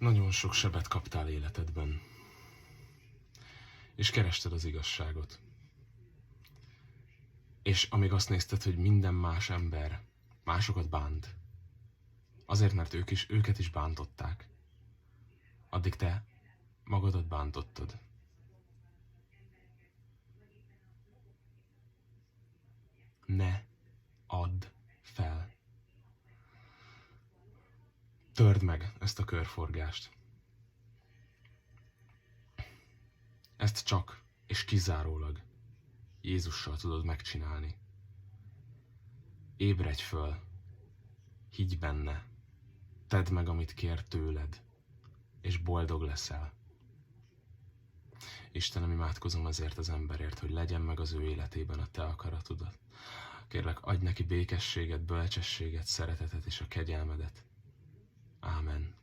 Nagyon sok sebet kaptál életedben, és kerested az igazságot. És amíg azt nézted, hogy minden más ember másokat bánt, azért, mert őket is bántották, addig te magadat bántottad. Ne add fel. Törd meg ezt a körforgást. Ezt csak és kizárólag Jézussal tudod megcsinálni. Ébredj föl, higgy benne, tedd meg, amit kér tőled, és boldog leszel. Istenem, imádkozom azért az emberért, hogy legyen meg az ő életében a te akaratodat. Kérlek, adj neki békességet, bölcsességet, szeretetet és a kegyelmedet. Ámen.